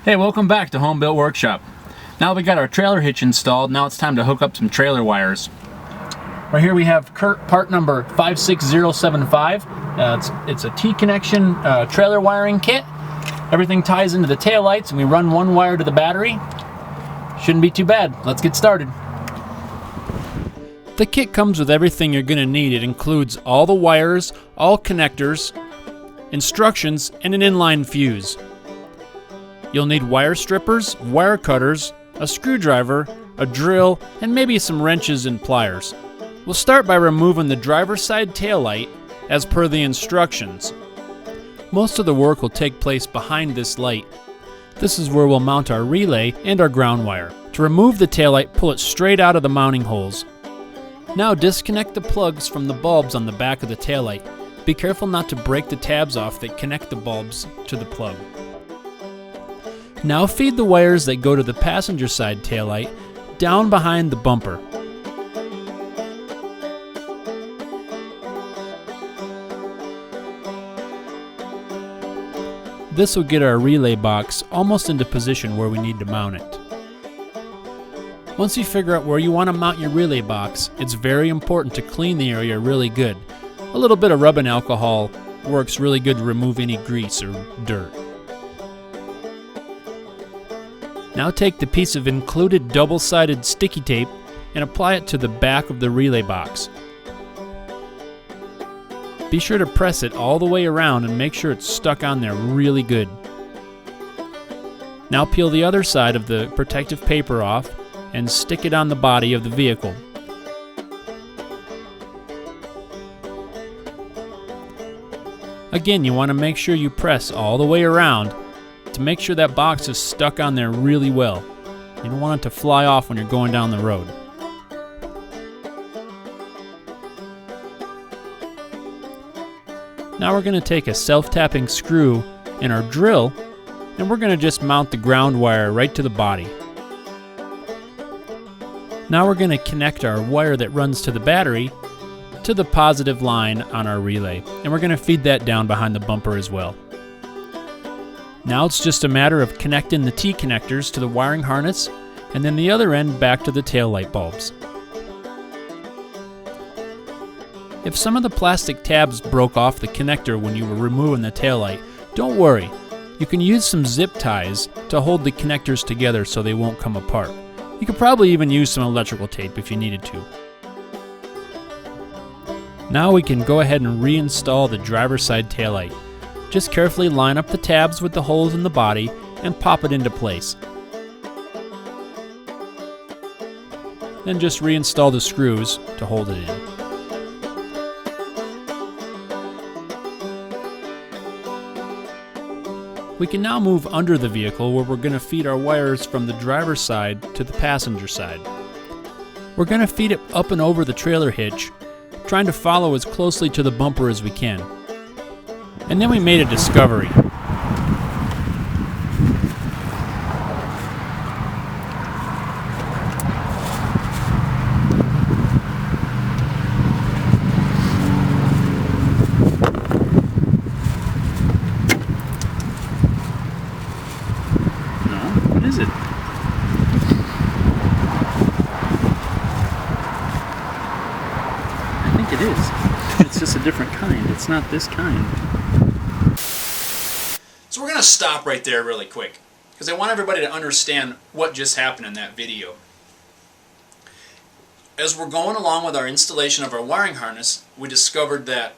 Hey, welcome back to Home Built Workshop. Now we got our trailer hitch installed, now it's time to hook up some trailer wires. Right here we have Curt part number 56075. It's a T-connection trailer wiring kit. Everything ties into the taillights and we run one wire to the battery. Shouldn't be too bad. Let's get started. The kit comes with everything you're going to need. It includes all the wires, all connectors, instructions, and an inline fuse. You'll need wire strippers, wire cutters, a screwdriver, a drill, and maybe some wrenches and pliers. We'll start by removing the driver's side taillight as per the instructions. Most of the work will take place behind this light. This is where we'll mount our relay and our ground wire. To remove the taillight, pull it straight out of the mounting holes. Now disconnect the plugs from the bulbs on the back of the taillight. Be careful not to break the tabs off that connect the bulbs to the plug. Now feed the wires that go to the passenger side taillight down behind the bumper. This will get our relay box almost into position where we need to mount it. Once you figure out where you want to mount your relay box, it's very important to clean the area really good. A little bit of rubbing alcohol works really good to remove any grease or dirt. Now take the piece of included double-sided sticky tape and apply it to the back of the relay box. Be sure to press it all the way around and make sure it's stuck on there really good. Now peel the other side of the protective paper off and stick it on the body of the vehicle. Again, you want to make sure you press all the way around to make sure that box is stuck on there really well. You don't want it to fly off when you're going down the road. Now we're going to take a self-tapping screw and our drill, and we're going to just mount the ground wire right to the body. Now we're going to connect our wire that runs to the battery to the positive line on our relay, and we're going to feed that down behind the bumper as well. Now it's just a matter of connecting the T connectors to the wiring harness and then the other end back to the tail light bulbs. If some of the plastic tabs broke off the connector when you were removing the taillight, don't worry. You can use some zip ties to hold the connectors together so they won't come apart. You could probably even use some electrical tape if you needed to. Now we can go ahead and reinstall the driver's side taillight. Just carefully line up the tabs with the holes in the body and pop it into place. Then just reinstall the screws to hold it in. We can now move under the vehicle where we're going to feed our wires from the driver's side to the passenger side. We're going to feed it up and over the trailer hitch, trying to follow as closely to the bumper as we can. And then we made a discovery. What is it? I think it is. It's just a different kind. It's not this kind. So we're going to stop right there really quick because I want everybody to understand what just happened in that video. As we're going along with our installation of our wiring harness, we discovered that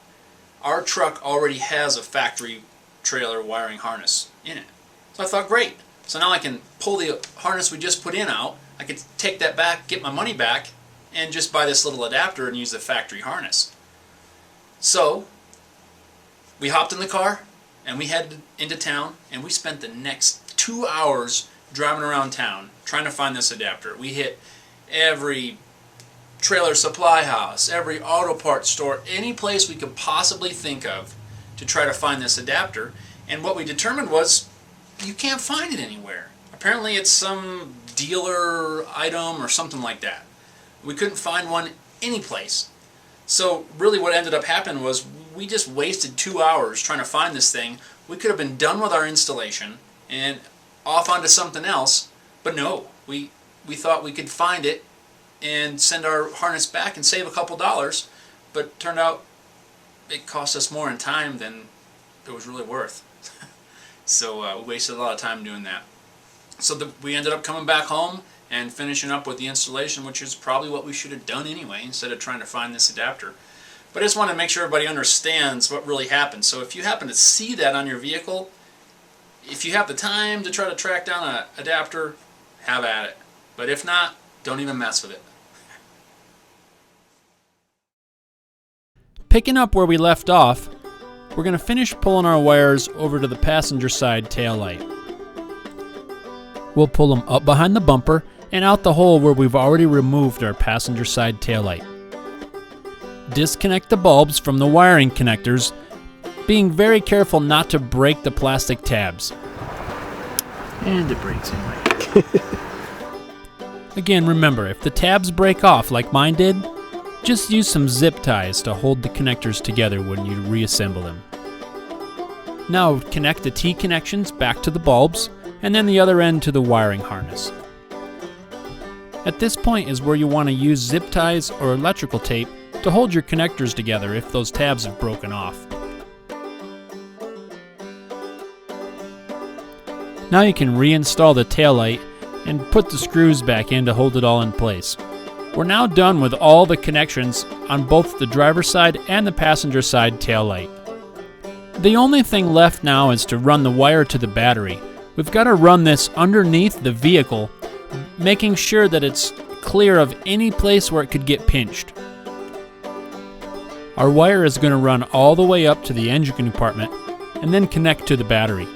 our truck already has a factory trailer wiring harness in it. So I thought, great. So now I can pull the harness we just put in out, I could take that back, get my money back, and just buy this little adapter and use the factory harness. So we hopped in the car and we headed into town and we spent the next 2 hours driving around town trying to find this adapter. We hit every trailer supply house, every auto parts store, any place we could possibly think of to try to find this adapter, and what we determined was you can't find it anywhere. Apparently it's some dealer item or something like that. We couldn't find one any place. So really what ended up happening was we just wasted 2 hours trying to find this thing. We could have been done with our installation and off onto something else. But no, we thought we could find it and send our harness back and save a couple dollars, but it turned out it cost us more in time than it was really worth. So we wasted a lot of time doing that. So we ended up coming back home and finishing up with the installation, which is probably what we should have done anyway, instead of trying to find this adapter. But I just want to make sure everybody understands what really happened. So if you happen to see that on your vehicle, if you have the time to try to track down an adapter, have at it. But if not, don't even mess with it. Picking up where we left off, we're going to finish pulling our wires over to the passenger side taillight. We'll pull them up behind the bumper and out the hole where we've already removed our passenger side taillight. Disconnect the bulbs from the wiring connectors, being very careful not to break the plastic tabs. And it breaks anyway. Again, remember, if the tabs break off like mine did, just use some zip ties to hold the connectors together when you reassemble them. Now connect the T-connections back to the bulbs, and then the other end to the wiring harness. At this point is where you want to use zip ties or electrical tape to hold your connectors together if those tabs have broken off. Now you can reinstall the taillight and put the screws back in to hold it all in place. We're now done with all the connections on both the driver's side and the passenger side taillight. The only thing left now is to run the wire to the battery. We've got to run this underneath the vehicle, making sure that it's clear of any place where it could get pinched. Our wire is going to run all the way up to the engine compartment and then connect to the battery.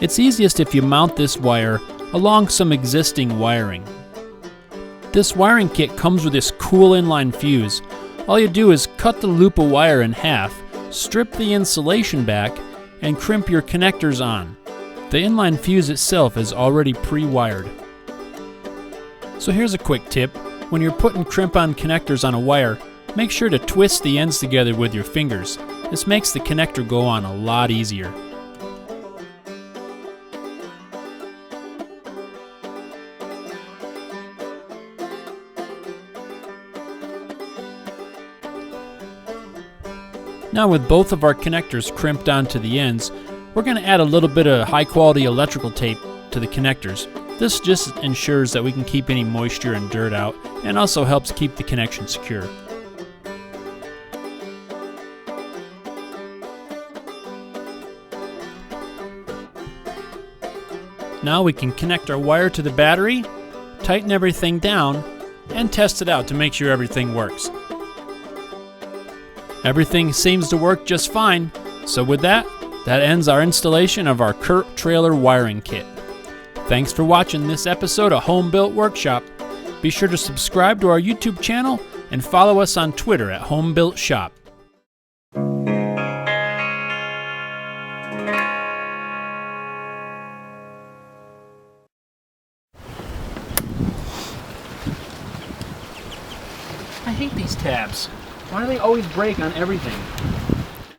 It's easiest if you mount this wire along some existing wiring. This wiring kit comes with this cool inline fuse. All you do is cut the loop of wire in half, strip the insulation back, and crimp your connectors on. The inline fuse itself is already pre-wired. So here's a quick tip. When you're putting crimp-on connectors on a wire, make sure to twist the ends together with your fingers. This makes the connector go on a lot easier. Now with both of our connectors crimped onto the ends, we're going to add a little bit of high quality electrical tape to the connectors. This just ensures that we can keep any moisture and dirt out and also helps keep the connection secure. Now we can connect our wire to the battery, tighten everything down, and test it out to make sure everything works. Everything seems to work just fine, so with that ends our installation of our Curt trailer wiring kit. Thanks for watching this episode of Home Built Workshop. Be sure to subscribe to our YouTube channel and follow us on Twitter at Home Built Shop. I hate these tabs. Why do they always break on everything?